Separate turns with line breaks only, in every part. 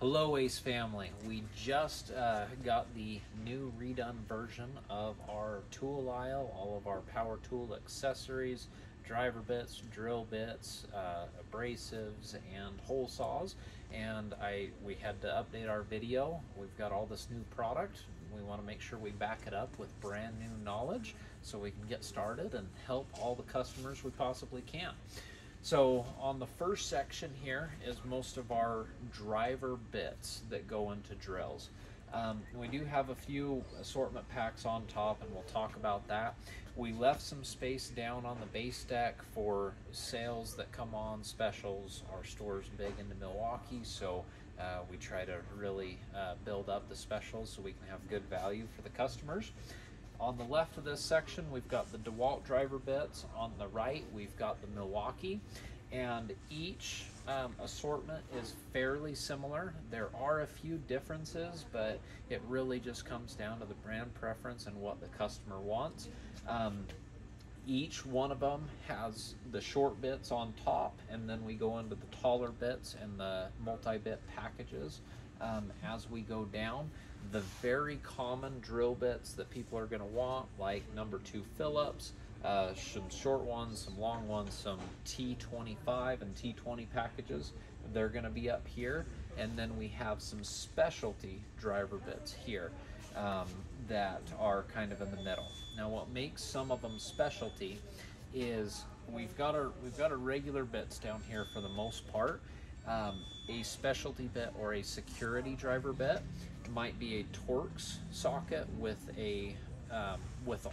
Hello Ace family, we just got the new redone version of our tool aisle, all of our power tool accessories, driver bits, drill bits, abrasives, and hole saws. And we had to update our video. We've got all this new product. We want to make sure we back it up with brand new knowledge so we can get started and help all the customers we possibly can. So on the first section here is most of our driver bits that go into drills. We do have a few assortment packs on top, and we'll talk about that. We left some space down on the base deck for sales that come on, specials. Our store's big into Milwaukee, so we try to really build up the specials so we can have good value for the customers. On the left of this section, we've got the DeWalt driver bits. On the right, we've got the Milwaukee. And each assortment is fairly similar. There are a few differences, but it really just comes down to the brand preference and what the customer wants. Each one of them has the short bits on top, and then we go into the taller bits and the multi-bit packages as we go down. The very common drill bits that people are going to want, like number 2 Phillips, some short ones, some long ones, some T25 and T20 packages, they're going to be up here. And then we have some specialty driver bits here that are kind of in the middle. Now what makes some of them specialty is we've got our regular bits down here for the most part. A specialty bit or a security driver bit might be a Torx socket with a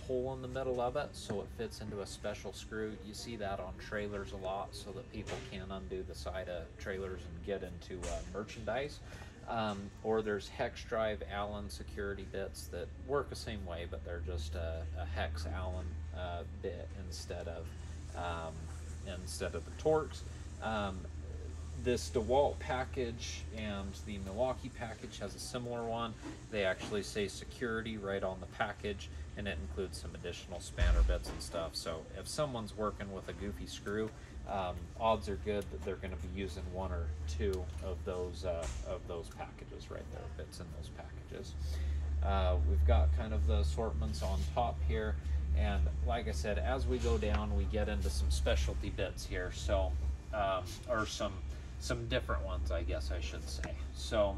hole in the middle of it, so it fits into a special screw. You see that on trailers a lot, so that people can't undo the side of trailers and get into merchandise. Or there's hex drive Allen security bits that work the same way, but they're just a hex Allen bit instead of the Torx. This DeWalt package and the Milwaukee package has a similar one. They actually say security right on the package, and it includes some additional spanner bits and stuff. So if someone's working with a goofy screw, odds are good that they're going to be using one or two of those packages right there, bits in those packages. We've got kind of the assortments on top here, and like I said, as we go down, we get into some specialty bits here. So, or some different ones, I guess I should say. So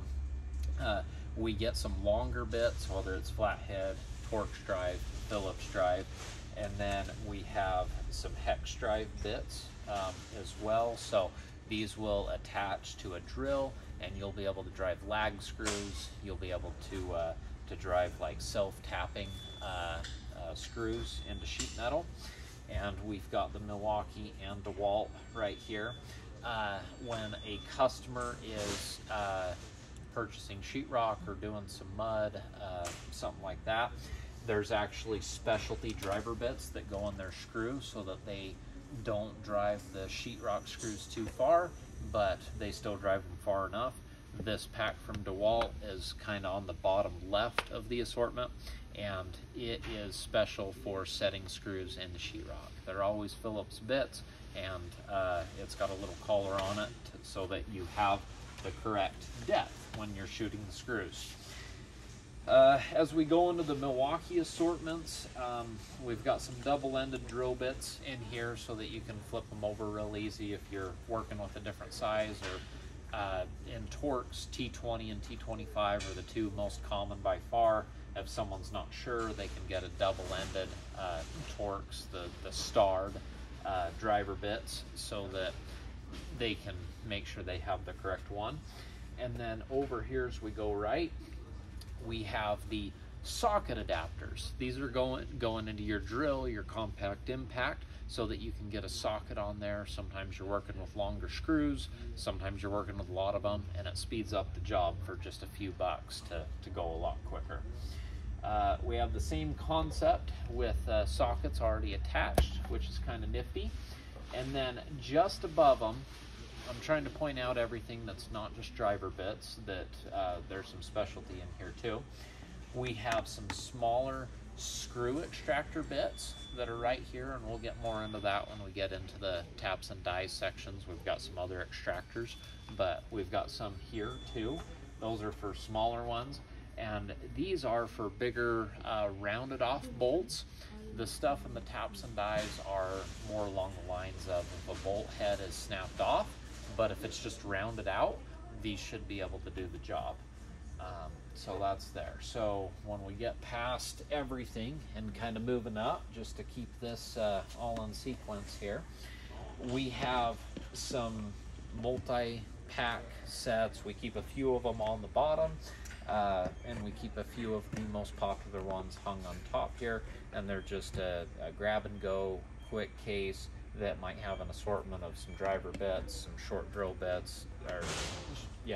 we get some longer bits, whether it's flathead, Torx drive, Phillips drive, and then we have some hex drive bits as well. So these will attach to a drill, and you'll be able to drive lag screws. You'll be able to drive like self-tapping screws into sheet metal. And we've got the Milwaukee and DeWalt right here. When a customer is purchasing sheetrock or doing some mud, something like that, there's actually specialty driver bits that go in their screw so that they don't drive the sheetrock screws too far, but they still drive them far enough. This pack from DeWalt is kind of on the bottom left of the assortment, and it is special for setting screws into sheetrock. They're always Phillips bits, and it's got a little collar on it so that you have the correct depth when you're shooting the screws. As we go into the Milwaukee assortments, we've got some double-ended drill bits in here so that you can flip them over real easy if you're working with a different size. Or in Torx, T20 and T25 are the two most common by far. If someone's not sure, they can get a double-ended Torx, the starred driver bits, so that they can make sure they have the correct one. And then over here as we go right, we have the socket adapters. These are going into your drill, your compact impact, so that you can get a socket on there. Sometimes you're working with longer screws, sometimes you're working with a lot of them, and it speeds up the job for just a few bucks to go a lot quicker. We have the same concept with sockets already attached, which is kind of nifty. And then just above them, I'm trying to point out everything that's not just driver bits, that there's some specialty in here too. We have some smaller screw extractor bits that are right here, and we'll get more into that when we get into the taps and dies sections. We've got some other extractors, but we've got some here too. Those are for smaller ones, and these are for bigger rounded off bolts. The stuff in the taps and dies are more along the lines of if a bolt head is snapped off, but if it's just rounded out, these should be able to do the job. So that's there. So when we get past everything and kind of moving up, just to keep this all in sequence here, we have some multi-pack sets. We keep a few of them on the bottom, and we keep a few of the most popular ones hung on top here, and they're just a grab and go quick case that might have an assortment of some driver bits, some short drill bits,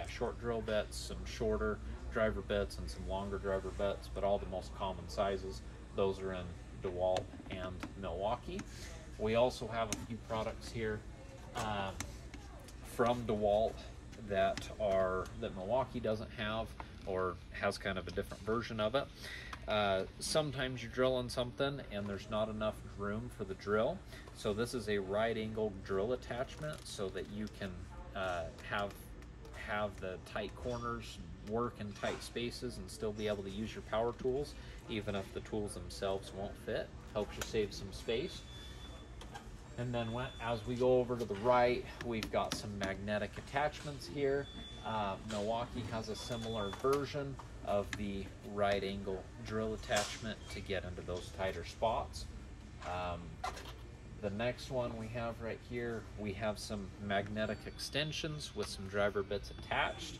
short drill bits, some shorter driver bits, and some longer driver bits, but all the most common sizes. Those are in DeWalt and Milwaukee. We also have a few products here from DeWalt that Milwaukee doesn't have, or has kind of a different version of it. Sometimes you're drilling something and there's not enough room for the drill, so this is a right angle drill attachment so that you can have the tight corners work in tight spaces and still be able to use your power tools even if the tools themselves won't fit. Helps you save some space. And then as we go over to the right, we've got some magnetic attachments here. Milwaukee has a similar version of the right angle drill attachment to get into those tighter spots. The next one we have right here, we have some magnetic extensions with some driver bits attached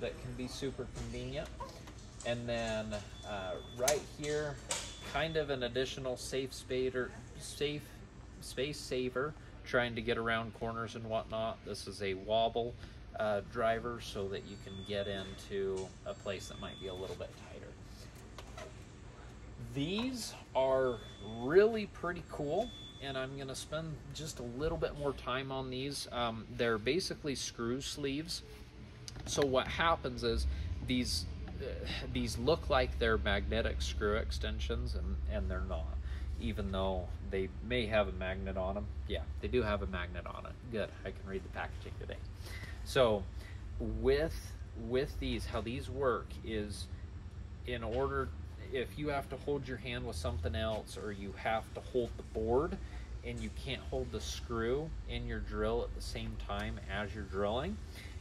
that can be super convenient. And then right here, kind of an additional space saver, trying to get around corners and whatnot. This is a wobble driver so that you can get into a place that might be a little bit tighter. These are really pretty cool, and I'm going to spend just a little bit more time on these. They're basically screw sleeves. So what happens is these look like they're magnetic screw extensions, and they're not, even though they may have a magnet on them. Yeah, they do have a magnet on it. Good, I can read the packaging today. So with these, how these work is, if you have to hold your hand with something else, or you have to hold the board and you can't hold the screw in your drill at the same time as you're drilling,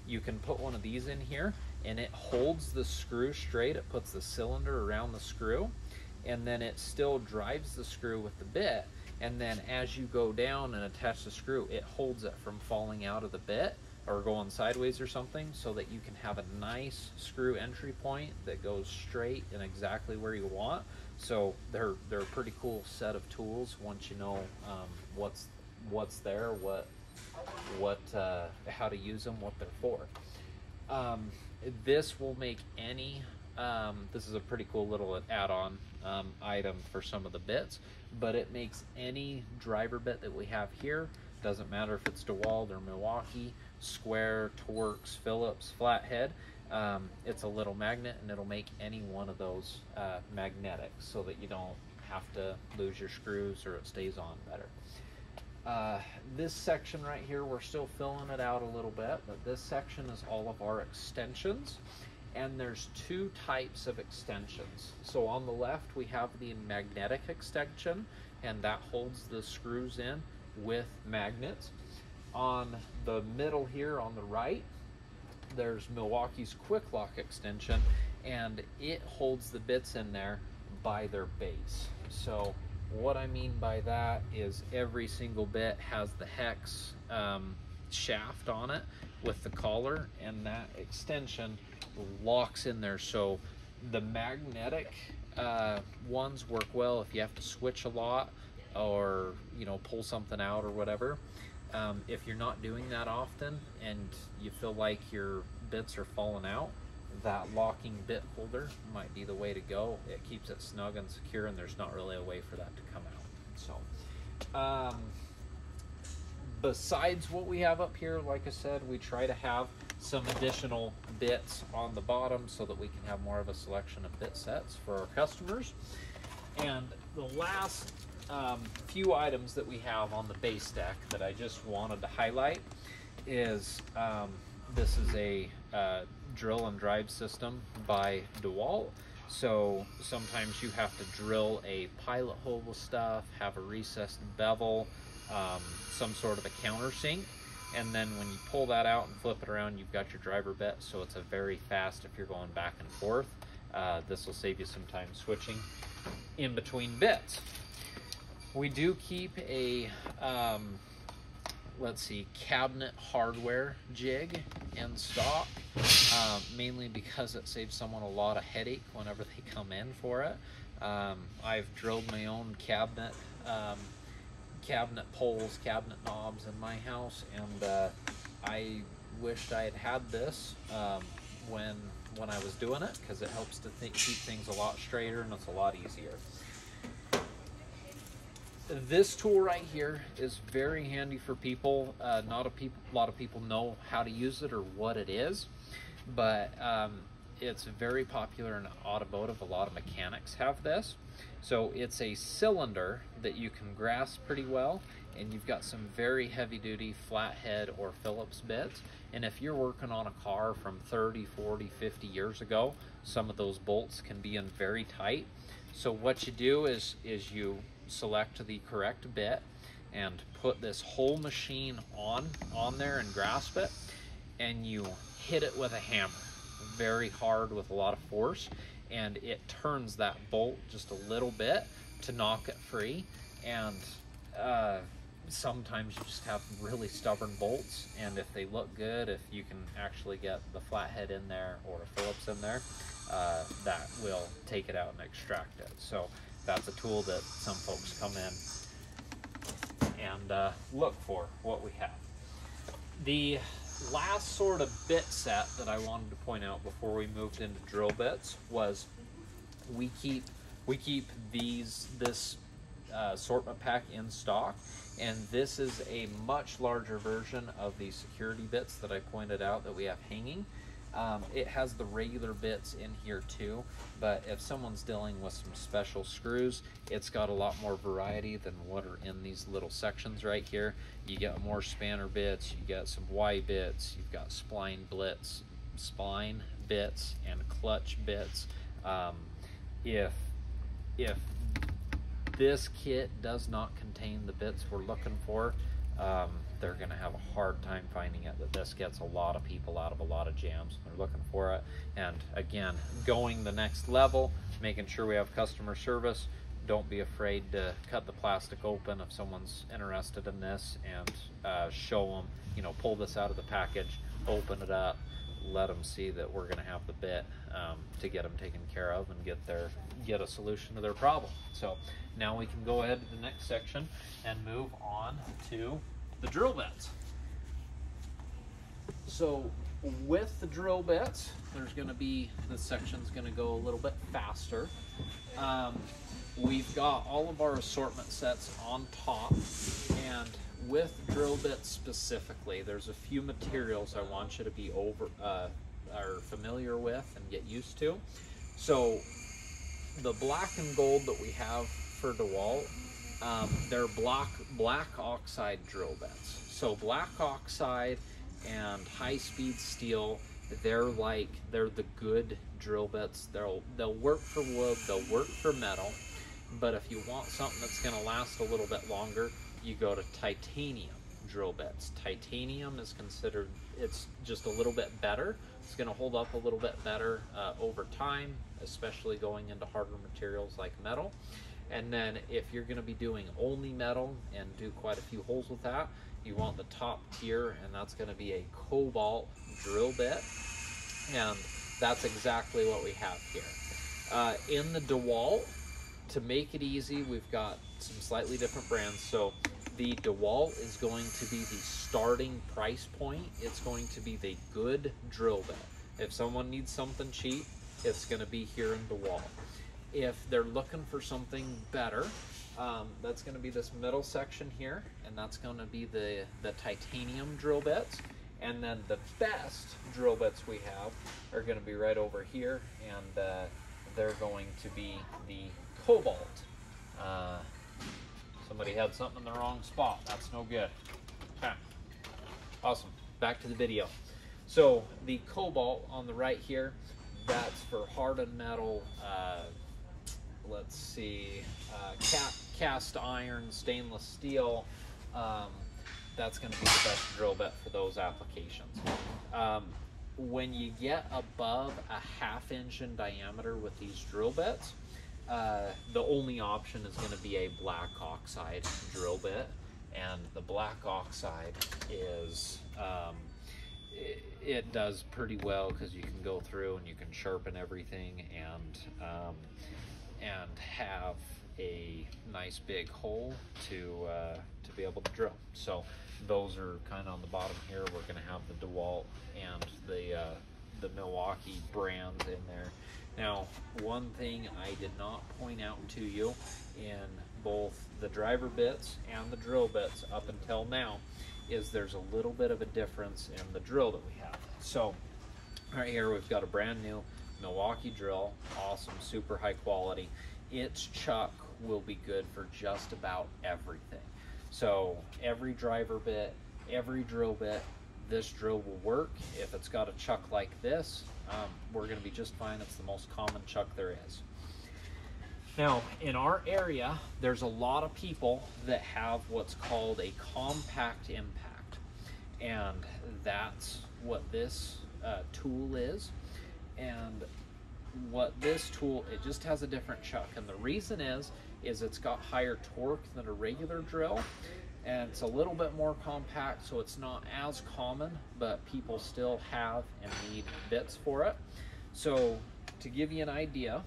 you can put one of these in here and it holds the screw straight. It puts the cylinder around the screw, and then it still drives the screw with the bit, and then as you go down and attach the screw, it holds it from falling out of the bit or going sideways or something, so that you can have a nice screw entry point that goes straight and exactly where you want. So they're a pretty cool set of tools once you know what's there, how to use them, what they're for. This will make any this is a pretty cool little add-on item for some of the bits, but it makes any driver bit that we have here, doesn't matter if it's DeWalt or Milwaukee, square, Torx, Phillips, flathead, it's a little magnet, and it'll make any one of those magnetic so that you don't have to lose your screws, or it stays on better. This section right here, we're still filling it out a little bit, but this section is all of our extensions, and there's two types of extensions. So on the left, we have the magnetic extension, and that holds the screws in with magnets. On the middle here on the right, there's Milwaukee's quick lock extension, and it holds the bits in there by their base. So what I mean by that is every single bit has the hex shaft on it with the collar, and that extension locks in there. So the magnetic ones work well if you have to switch a lot, or pull something out or whatever. If you're not doing that often and you feel like your bits are falling out, that locking bit holder might be the way to go. It keeps it snug and secure, and there's not really a way for that to come out. So besides what we have up here, like I said, we try to have some additional bits on the bottom so that we can have more of a selection of bit sets for our customers. And the last few items that we have on the base deck that I just wanted to highlight is this is a drill and drive system by DeWalt. So sometimes you have to drill a pilot hole with stuff, have a recessed bevel, some sort of a countersink, and then when you pull that out and flip it around, you've got your driver bit, so it's a very fast if you're going back and forth. This will save you some time switching in between bits. We do keep a let's see, cabinet hardware jig in stock, mainly because it saves someone a lot of headache whenever they come in for it. I've drilled my own cabinet poles, cabinet knobs in my house, and I wished I had had this when I was doing it, because it helps to keep things a lot straighter and it's a lot easier. This tool right here is very handy for people. Not a lot of people know how to use it or what it is, but it's very popular in automotive. A lot of mechanics have this. So it's a cylinder that you can grasp pretty well, and you've got some very heavy-duty flathead or Phillips bits. And if you're working on a car from 30, 40, 50 years ago, some of those bolts can be in very tight. So what you do is you select the correct bit and put this whole machine on there and grasp it, and you hit it with a hammer very hard with a lot of force, and it turns that bolt just a little bit to knock it free. And sometimes you just have really stubborn bolts, and if they look good, if you can actually get the flathead in there or a Phillips in there, that will take it out and extract it. So that's a tool that some folks come in and look for what we have. The last sort of bit set that I wanted to point out before we moved into drill bits was we keep this assortment pack in stock, and this is a much larger version of the security bits that I pointed out that we have hanging. It has the regular bits in here too, but if someone's dealing with some special screws, it's got a lot more variety than what are in these little sections right here. You get more spanner bits, you get some Y bits, you've got spline bits and clutch bits. If this kit does not contain the bits we're looking for, they're going to have a hard time finding it. That this gets a lot of people out of a lot of jams when they're looking for it. And again, going the next level, making sure we have customer service. Don't be afraid to cut the plastic open if someone's interested in this, and show them, you know, pull this out of the package, open it up, let them see that we're going to have the bit to get them taken care of and get a solution to their problem. So now we can go ahead to the next section and move on to the drill bits. So with the drill bits, there's going to be, this section's going to go a little bit faster. We've got all of our assortment sets on top, and with drill bits specifically, there's a few materials I want you to be are familiar with and get used to. So the black and gold that we have for DeWalt, they're black oxide drill bits. So black oxide and high-speed steel, they're the good drill bits. They'll work for wood, they'll work for metal, but if you want something that's going to last a little bit longer, you go to titanium drill bits. Titanium is considered, it's just a little bit better. It's going to hold up a little bit better over time, especially going into harder materials like metal. And then if you're going to be doing only metal and do quite a few holes with that, you want the top tier, and that's going to be a cobalt drill bit. And that's exactly what we have here. In the DeWalt, to make it easy, we've got some slightly different brands. So the DeWalt is going to be the starting price point. It's going to be the good drill bit. If someone needs something cheap, it's going to be here in DeWalt. If they're looking for something better, that's going to be this middle section here, and that's going to be the titanium drill bits. And then the best drill bits we have are going to be right over here, and they're going to be the cobalt. Somebody had something in the wrong spot. That's no good. Okay. Awesome. Back to the video. So the cobalt on the right here, that's for hardened metal, let's see, cast iron, stainless steel. That's going to be the best drill bit for those applications. When you get above a 1/2 inch in diameter with these drill bits, the only option is going to be a black oxide drill bit. And the black oxide is, it does pretty well because you can go through and you can sharpen everything and have a nice big hole to be able to drill. So those are kind of on the bottom here. We're going to have the DeWalt and the Milwaukee brands in there. Now, one thing I did not point out to you in both the driver bits and the drill bits up until now is there's a little bit of a difference in the drill that we have. So right here we've got a brand new Milwaukee drill, awesome, super high quality. Its chuck will be good for just about everything. So every driver bit, every drill bit, this drill will work. If it's got a chuck like this, we're going to be just fine. It's the most common chuck there is. Now, in our area, there's a lot of people that have what's called a compact impact, and that's what this tool is. And what this tool, it just has a different chuck, and the reason is it's got higher torque than a regular drill, and it's a little bit more compact, so it's not as common, but people still have and need bits for it. So to give you an idea,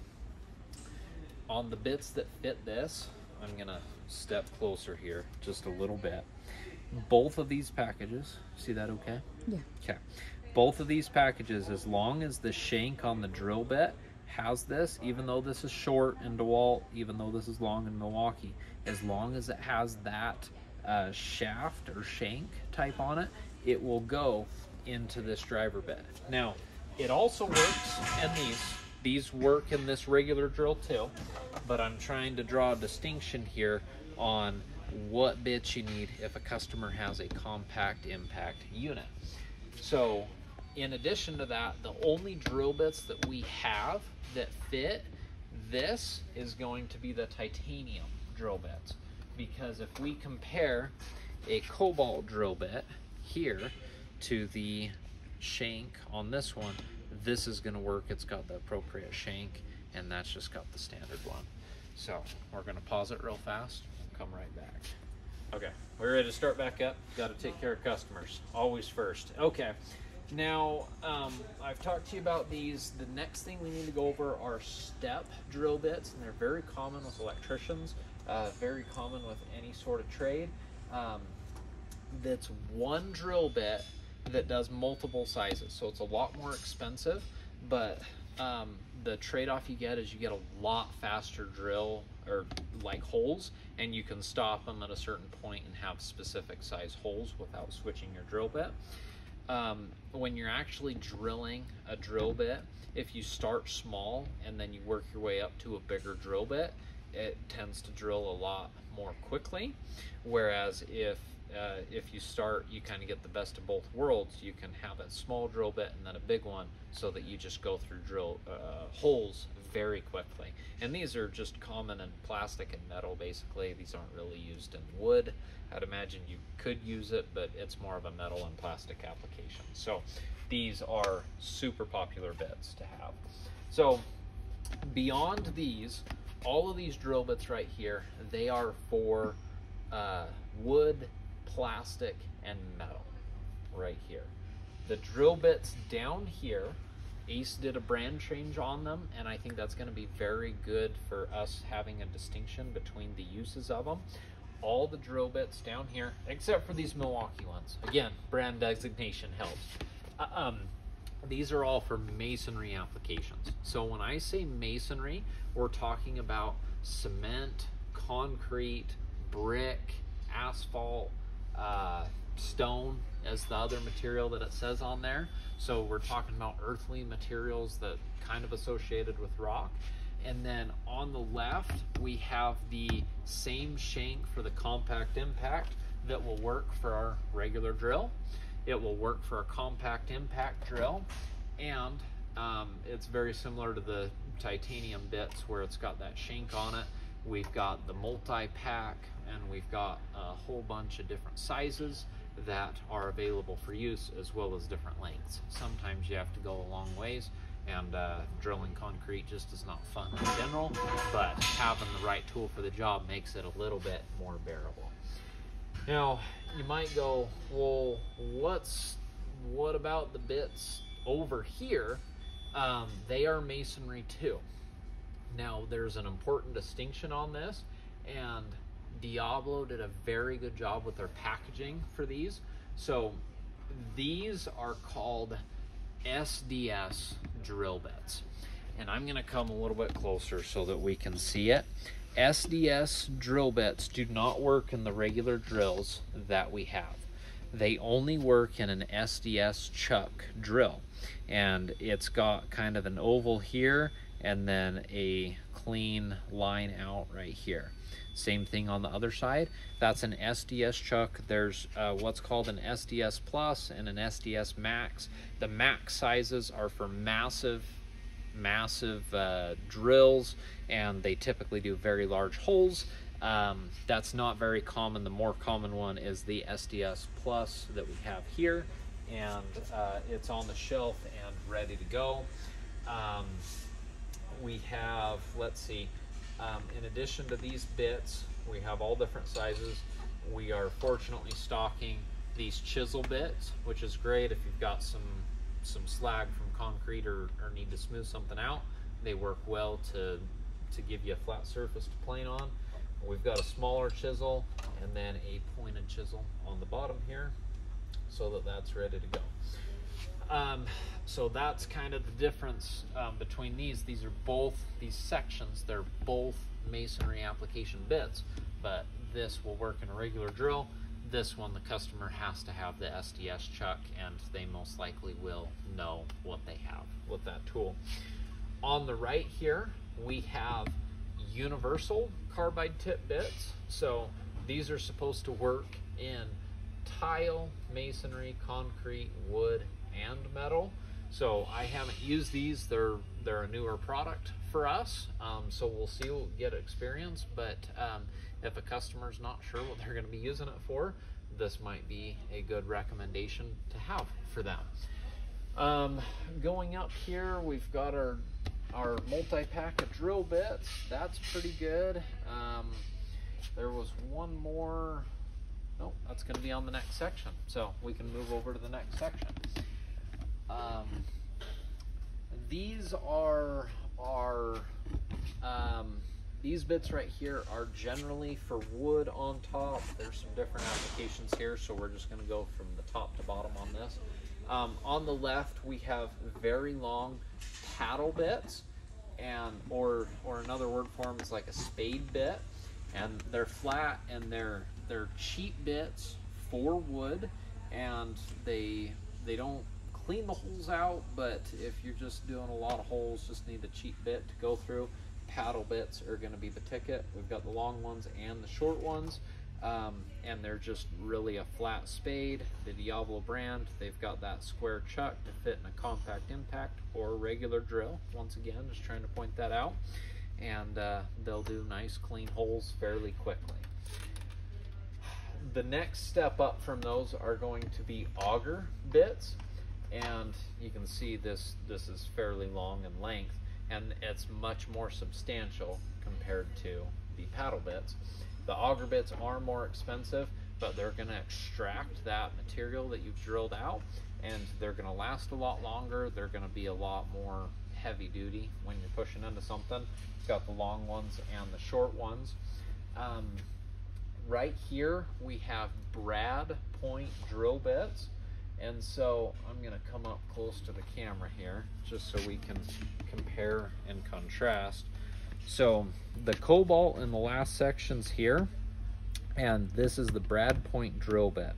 on the bits that fit this, I'm gonna step closer here just a little bit. Both of these packages, see that okay?
Yeah.
Okay. Both of these packages, as long as the shank on the drill bit has this, even though this is short in DeWalt, even though this is long in Milwaukee, as long as it has that shaft or shank type on it, it will go into this driver bit. Now, it also works in these work in this regular drill too, but I'm trying to draw a distinction here on what bits you need if a customer has a compact impact unit. So in addition to that, the only drill bits that we have that fit this is going to be the titanium drill bits, because if we compare a cobalt drill bit here to the shank on this one, this is going to work. It's got the appropriate shank, and that's just got the standard one. So we're going to pause it real fast and come right back. Okay, we're ready to start back up. Got to take care of customers, always first. Okay, now I've talked to you about these. The next thing we need to go over are step drill bits, and they're very common with electricians, very common with any sort of trade. That's one drill bit that does multiple sizes, so it's a lot more expensive, but the trade-off you get is you get a lot faster drill or like holes, and you can stop them at a certain point and have specific size holes without switching your drill bit. When you're actually drilling a drill bit, if you start small and then you work your way up to a bigger drill bit, it tends to drill a lot more quickly. Whereas if you start, you kind of get the best of both worlds. You can have a small drill bit and then a big one, so that you just go through drill holes very quickly. And these are just common in plastic and metal, basically. These aren't really used in wood. I'd imagine you could use it, but it's more of a metal and plastic application. So these are super popular bits to have. So beyond these, all of these drill bits right here, they are for wood, plastic, and metal right here. The drill bits down here, Ace did a brand change on them, and I think that's going to be very good for us having a distinction between the uses of them. All the drill bits down here, except for these Milwaukee ones, again, brand designation helps. These are all for masonry applications. So when I say masonry, we're talking about cement, concrete, brick, asphalt, stone as the other material that it says on there. So we're talking about earthly materials that kind of associated with rock. And then on the left, we have the same shank for the compact impact that will work for our regular drill. It will work for a compact impact drill, and it's very similar to the titanium bits where it's got that shank on it. We've got the multi-pack, and we've got a whole bunch of different sizes that are available for use, as well as different lengths. Sometimes you have to go a long ways, and drilling concrete just is not fun in general, but having the right tool for the job makes it a little bit more bearable. Now, you might go, well, what about the bits over here? They are masonry too. Now, there's an important distinction on this, and Diablo did a very good job with their packaging for these. So these are called SDS drill bits. And I'm gonna come a little bit closer so that we can see it. SDS drill bits do not work in the regular drills that we have. They only work in an SDS chuck drill. And it's got kind of an oval here and then a clean line out right here. Same thing on the other side. That's an SDS chuck. There's what's called an SDS Plus and an SDS Max. The max sizes are for massive drills, and they typically do very large holes. That's not very common. The more common one is the SDS Plus that we have here, and it's on the shelf and ready to go. We have, let's see, in addition to these bits, we have all different sizes. We are fortunately stocking these chisel bits, which is great if you've got some slag from concrete or need to smooth something out. They work well to give you a flat surface to plane on. We've got a smaller chisel and then a pointed chisel on the bottom here, so that's ready to go. So that's kind of the difference between these. These are both, these sections, they're both masonry application bits, but this will work in a regular drill. This one, the customer has to have the SDS chuck, and they most likely will know what they have with that tool. On the right here, we have universal carbide tip bits. So these are supposed to work in tile, masonry, concrete, wood, and metal. So I haven't used these. They're a newer product for us, so we'll see, we'll get experience, but if a customer's not sure what they're going to be using it for, this might be a good recommendation to have for them. Going up here, we've got our multi-pack of drill bits. That's pretty good. There was one more. Nope, that's going to be on the next section, so we can move over to the next section. These bits right here are generally for wood on top. There's some different applications here, so we're just going to go from the top to bottom on this. On the left, we have very long paddle bits, and or another word for them is like a spade bit, and they're flat, and they're cheap bits for wood, and they don't clean the holes out, but if you're just doing a lot of holes, just need a cheap bit to go through, paddle bits are going to be the ticket. We've got the long ones and the short ones, and they're just really a flat spade. The Diablo brand, they've got that square chuck to fit in a compact impact or a regular drill. Once again, just trying to point that out, and they'll do nice clean holes fairly quickly. The next step up from those are going to be auger bits, and you can see this is fairly long in length, and it's much more substantial compared to the paddle bits. The auger bits are more expensive, but they're going to extract that material that you've drilled out, and they're going to last a lot longer. They're going to be a lot more heavy duty when you're pushing into something. It's got the long ones and the short ones. Right here we have brad point drill bits, and so I'm going to come up close to the camera here just so we can compare and contrast. So the cobalt in the last section's here, and this is the brad point drill bit.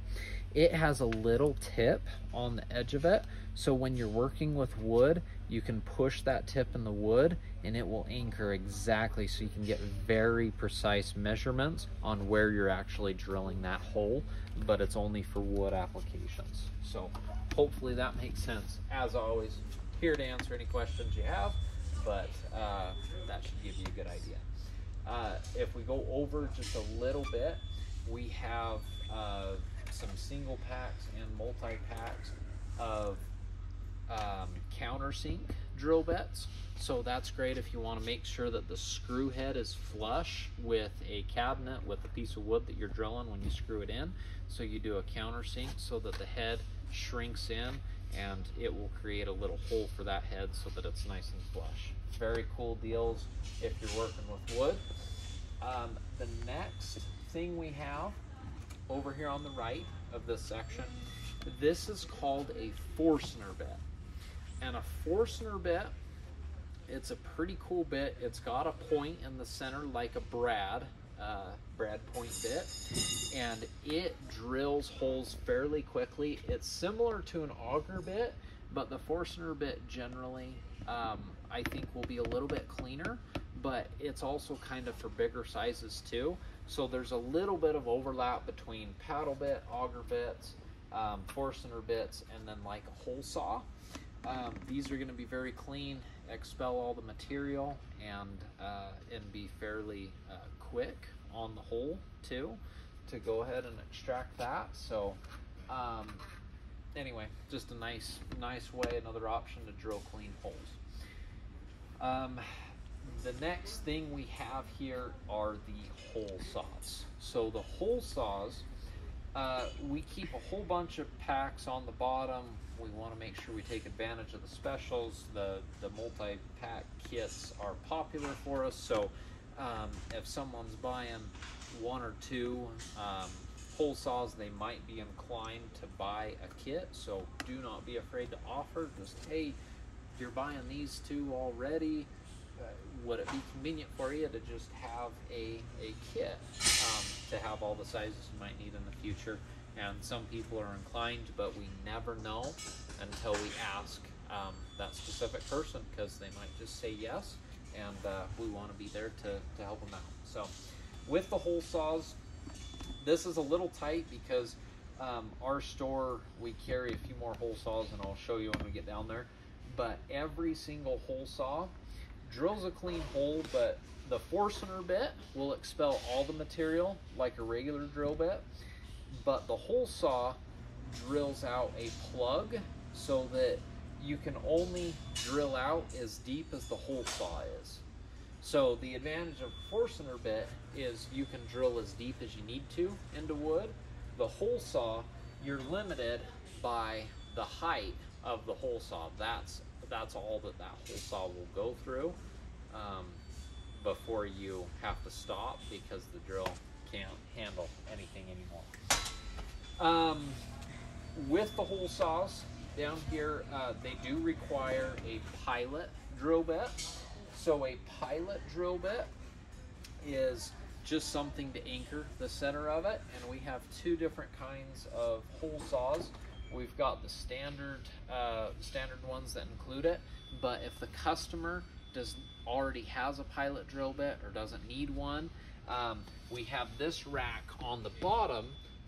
It has a little tip on the edge of it, so when you're working with wood, you can push that tip in the wood and it will anchor exactly, so you can get very precise measurements on where you're actually drilling that hole, but it's only for wood applications. So hopefully that makes sense. As always, here to answer any questions you have, but that should give you a good idea. If we go over just a little bit, we have some single packs and multi-packs of countersink drill bits. So that's great if you want to make sure that the screw head is flush with a cabinet with a piece of wood that you're drilling when you screw it in. So you do a countersink so that the head shrinks in and it will create a little hole for that head so that it's nice and flush. Very cool deals if you're working with wood. The next thing we have over here on the right of this section, this is called a Forstner bit. And a Forstner bit, it's a pretty cool bit. It's got a point in the center like a brad point bit, and it drills holes fairly quickly. It's similar to an auger bit, but the Forstner bit generally I think will be a little bit cleaner, but it's also kind of for bigger sizes too. So there's a little bit of overlap between paddle bit, auger bits, Forstner bits, and then like a hole saw. These are going to be very clean, expel all the material, and be fairly quick on the hole too, to go ahead and extract that. So anyway, just a nice way, another option to drill clean holes. The next thing we have here are the hole saws. So the hole saws, we keep a whole bunch of packs on the bottom. We want to make sure we take advantage of the specials. The multi-pack kits are popular for us. So if someone's buying one or two hole saws, they might be inclined to buy a kit. So do not be afraid to offer. Just, hey, you're buying these two already, would it be convenient for you to just have a kit to have all the sizes you might need in the future? And some people are inclined, but we never know until we ask that specific person, because they might just say yes, and we want to be there to help them out. So with the hole saws, this is a little tight because our store, we carry a few more hole saws, and I'll show you when we get down there. But every single hole saw drills a clean hole, but the Forstner bit will expel all the material like a regular drill bit, but the hole saw drills out a plug so that you can only drill out as deep as the hole saw is. So the advantage of Forstner bit is you can drill as deep as you need to into wood. The hole saw, you're limited by the height of the hole saw. That's all that hole saw will go through before you have to stop, because the drill can't handle anything anymore. With the hole saws down here, they do require a pilot drill bit. So a pilot drill bit is just something to anchor the center of it, and we have two different kinds of hole saws. We've got the standard ones that include it, but if the customer already has a pilot drill bit or doesn't need one, we have this rack on the bottom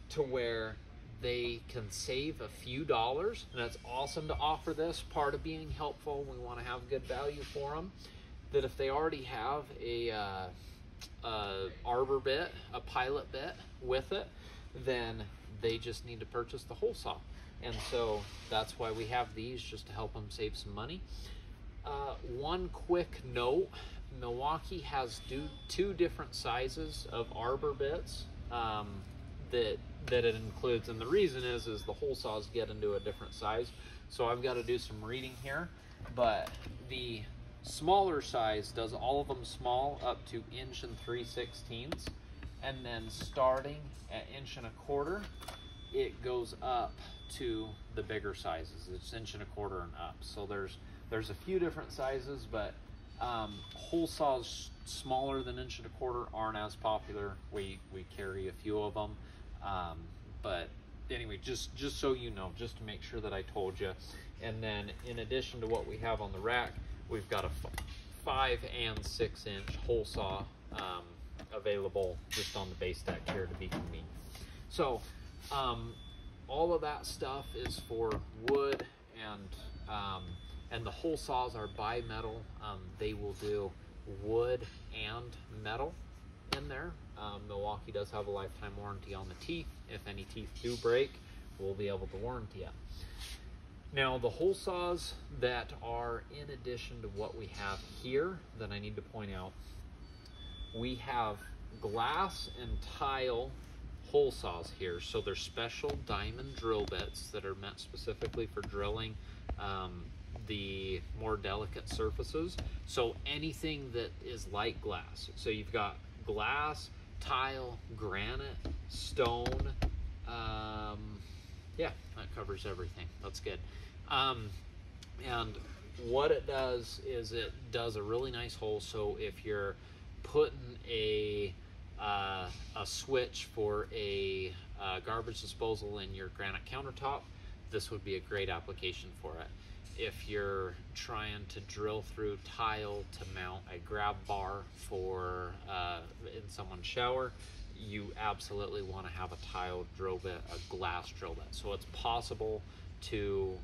to where they can save a few dollars, and it's awesome to offer this. Part of being helpful, we want to have good value for them, that if they already have a arbor bit, a pilot bit with it, then they just need to purchase the hole saw. And so that's why we have these, just to help them save some money. One quick note, Milwaukee has two different sizes of arbor bits that it includes, and the reason is the hole saws get into a different size. So I've got to do some reading here, but the smaller size does all of them small up to 1 3/16, and then starting at 1 1/4, it goes up to the bigger sizes. It's 1 1/4 and up. So there's a few different sizes, but hole saws smaller than 1 1/4 aren't as popular. We carry a few of them, but anyway, just so you know, just to make sure that I told you. And then in addition to what we have on the rack, we've got a 5 and 6 inch hole saw available just on the base deck here to be convenient. So all of that stuff is for wood, and the hole saws are bimetal. They will do wood and metal in there. Milwaukee does have a lifetime warranty on the teeth. If any teeth do break, we'll be able to warranty it. Now, the hole saws that are in addition to what we have here that I need to point out, we have glass and tile hole saws here. So they're special diamond drill bits that are meant specifically for drilling the more delicate surfaces. So anything that is like glass. So you've got glass, tile, granite, stone. Yeah, that covers everything. That's good. And what it does is it does a really nice hole. So if you're putting a switch for a garbage disposal in your granite countertop, this would be a great application for it. If you're trying to drill through tile to mount a grab bar for in someone's shower, you absolutely want to have a tile drill bit, a glass drill bit. So it's possible to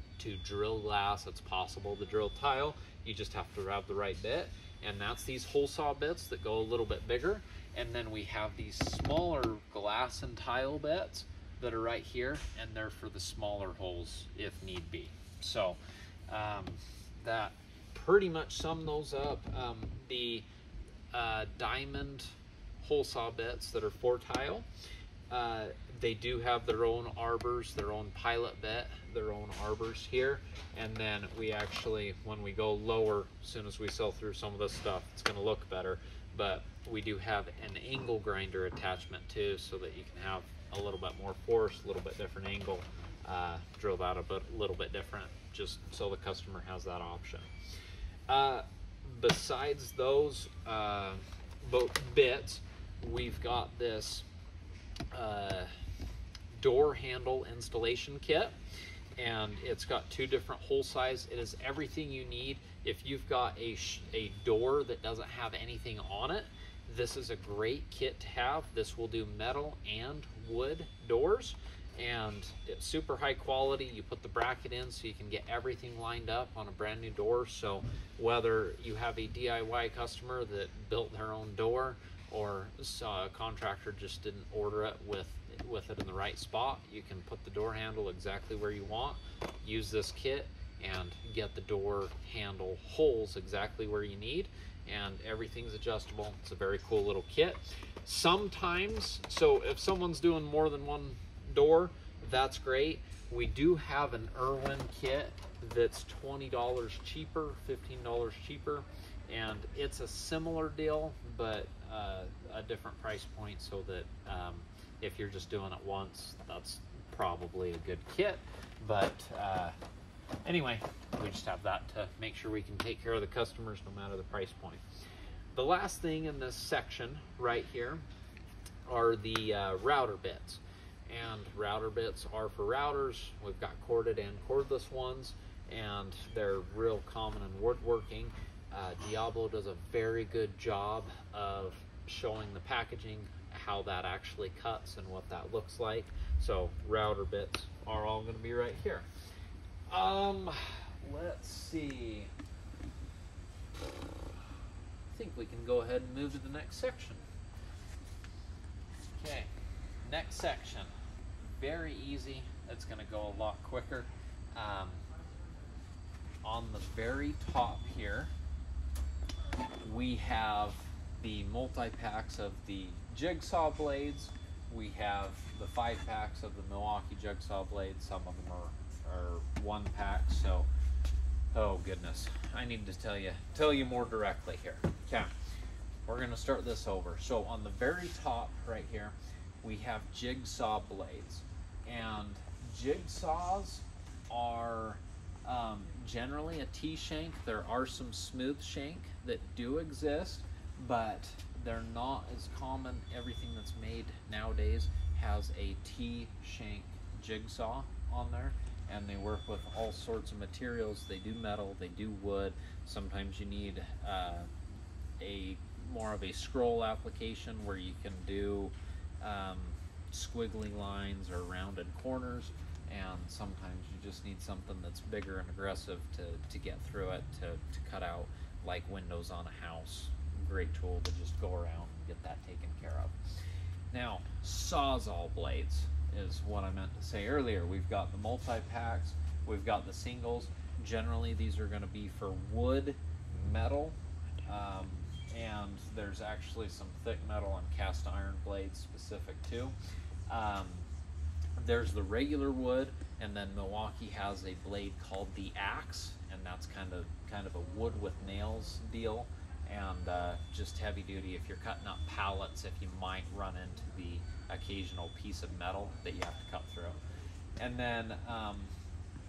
drill glass, it's possible to drill tile. You just have to have the right bit, and that's these hole saw bits that go a little bit bigger. And then we have these smaller glass and tile bits that are right here, and they're for the smaller holes if need be. So that pretty much sum those up. The diamond hole saw bits that are for tile, they do have their own arbors, their own pilot bit, their own arbors here. And then we actually, when we go lower, as soon as we sell through some of this stuff, it's going to look better. But we do have an angle grinder attachment too, so that you can have a little bit more force, a little bit different angle, drill that a little bit different, just so the customer has that option. Besides those bits, we've got this door handle installation kit, and it's got 2 different hole size. It is everything you need. If you've got a door that doesn't have anything on it, this is a great kit to have. This will do metal and wood doors, and it's super high quality. You put the bracket in so you can get everything lined up on a brand new door. So whether you have a DIY customer that built their own door, or a contractor just didn't order it with it in the right spot, you can put the door handle exactly where you want, use this kit, and get the door handle holes exactly where you need, and everything's adjustable. It's a very cool little kit. Sometimes, so if someone's doing more than one door, that's great. We do have an Irwin kit that's $20 cheaper, $15 cheaper, and it's a similar deal, but a different price point, so that if you're just doing it once, that's probably a good kit. But anyway, we just have that to make sure we can take care of the customers no matter the price point. The last thing in this section right here are the router bits. And router bits are for routers. We've got corded and cordless ones, and they're real common in woodworking. Diablo does a very good job of showing the packaging, how that actually cuts and what that looks like. So router bits are all going to be right here. Let's see. I think we can go ahead and move to the next section. Okay, next section. Very easy. It's going to go a lot quicker. On the very top here, we have the multi-packs of the jigsaw blades. We have the 5-packs of the Milwaukee jigsaw blades. Some of them are 1-pack. So, oh goodness, I need to tell you more directly here. Okay, we're going to start this over. So on the very top right here, we have jigsaw blades, and jigsaws are generally a T-shank. There are some smooth shank that do exist, but they're not as common. Everything that's made nowadays has a T-shank jigsaw on there, and they work with all sorts of materials. They do metal, they do wood. Sometimes you need a more of a scroll application where you can do squiggly lines or rounded corners, and sometimes you just need something that's bigger and aggressive to get through it, to cut out like windows on a house. Great tool to just go around and get that taken care of. Now, Sawzall blades is what I meant to say earlier. We've got the multi-packs, we've got the singles. Generally, these are going to be for wood, metal, and there's actually some thick metal and cast iron blades specific too. There's the regular wood, and then Milwaukee has a blade called the Axe, and that's kind of a wood with nails deal, and just heavy duty if you're cutting up pallets, if you might run into the occasional piece of metal that you have to cut through. And then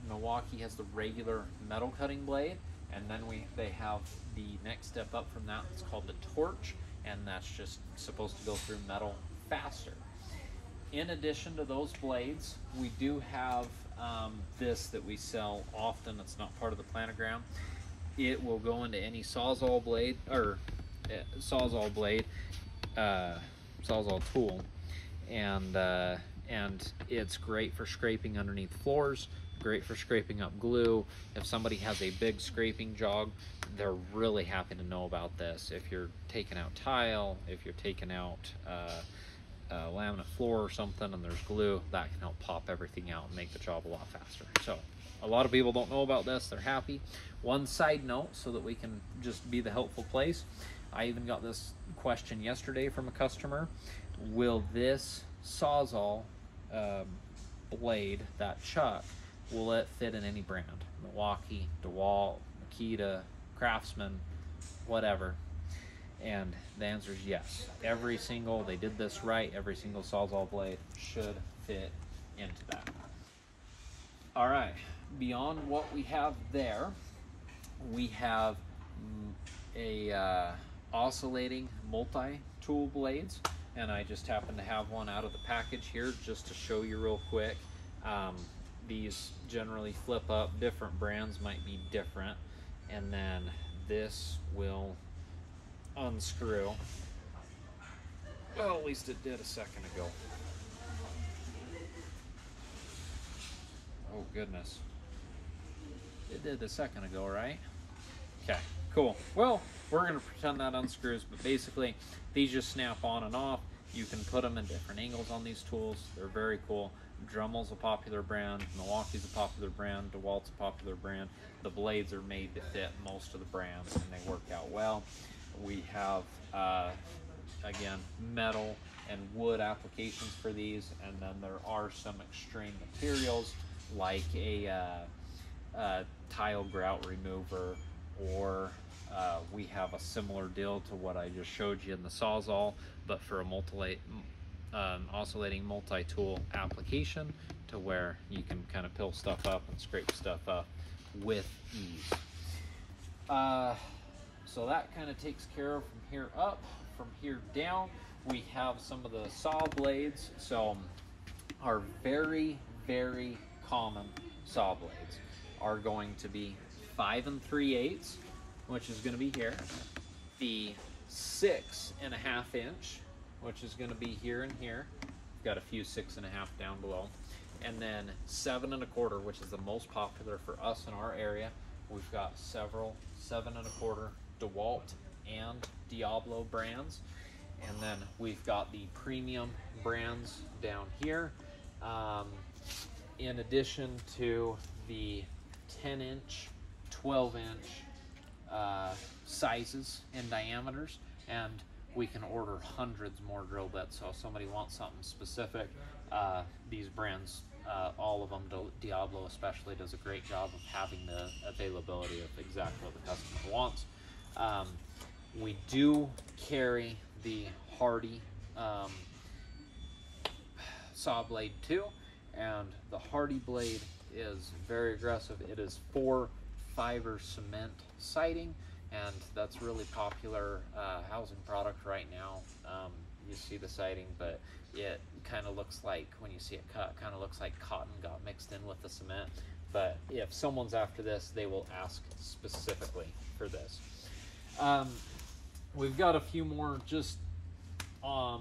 Milwaukee has the regular metal cutting blade, and then they have the next step up from that. It's called the Torch, and that's just supposed to go through metal faster. In addition to those blades, we do have this that we sell often. It's not part of the planogram. It will go into any Sawzall blade, or Sawzall tool, and it's great for scraping underneath floors, great for scraping up glue. If somebody has a big scraping job, they're really happy to know about this. If you're taking out tile, if you're taking out laminate floor or something and there's glue, that can help pop everything out and make the job a lot faster. So a lot of people don't know about this. They're happy. One side note, so that we can just be the helpful place, I even got this question yesterday from a customer. Will this Sawzall blade, that chuck, will it fit in any brand? Milwaukee, DeWalt, Makita, Craftsman, whatever. And the answer is yes. Every single, they did this right, every single Sawzall blade should fit into that. All right, beyond what we have there, we have a oscillating multi-tool blades, and I just happen to have one out of the package here just to show you real quick. These generally flip up. Different brands might be different, and then this will unscrew. Well, at least it did a second ago. Oh goodness, it did a second ago, right? Okay, cool. Well, we're gonna pretend that unscrews, but basically these just snap on and off. You can put them in different angles on these tools. They're very cool. Dremel's a popular brand, Milwaukee's a popular brand, DeWalt's a popular brand. The blades are made to fit most of the brands, and they work out well. We have, again, metal and wood applications for these, and then there are some extreme materials like a tile grout remover, or we have a similar deal to what I just showed you in the Sawzall, but for a oscillating multi-tool application, to where you can kind of pill stuff up and scrape stuff up with ease. So that kind of takes care of from here up. From here down, we have some of the saw blades. So our very, very common saw blades are going to be 5 3/8, which is going to be here. The 6.5 inch, which is going to be here and here. We've got a few 6.5 down below. And then 7 1/4, which is the most popular for us in our area. We've got several 7 1/4 DeWalt and Diablo brands. And then we've got the premium brands down here. In addition to the 10 inch, 12 inch sizes and diameters. And we can order hundreds more drill bits. So if somebody wants something specific, these brands, all of them, Diablo especially, does a great job of having the availability of exactly what the customer wants. We do carry the Hardy saw blade too, and the Hardy blade is very aggressive. It is 4-fiber cement siding, and that's really popular housing product right now. You see the siding, but it kind of looks like, when you see it cut, kind of looks like cotton got mixed in with the cement. But if someone's after this, they will ask specifically for this. We've got a few more just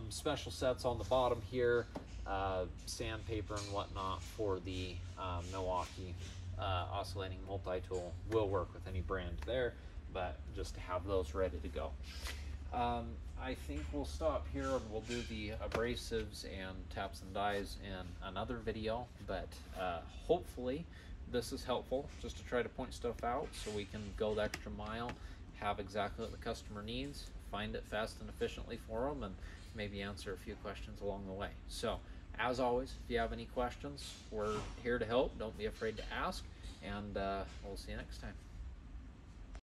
special sets on the bottom here, sandpaper and whatnot for the Milwaukee oscillating multi-tool. Will work with any brand there, but just to have those ready to go. I think we'll stop here and we'll do the abrasives and taps and dies in another video, but hopefully this is helpful just to try to point stuff out so we can go the extra mile, have exactly what the customer needs, find it fast and efficiently for them, and maybe answer a few questions along the way. So as always, if you have any questions, we're here to help. Don't be afraid to ask, and we'll see you next time.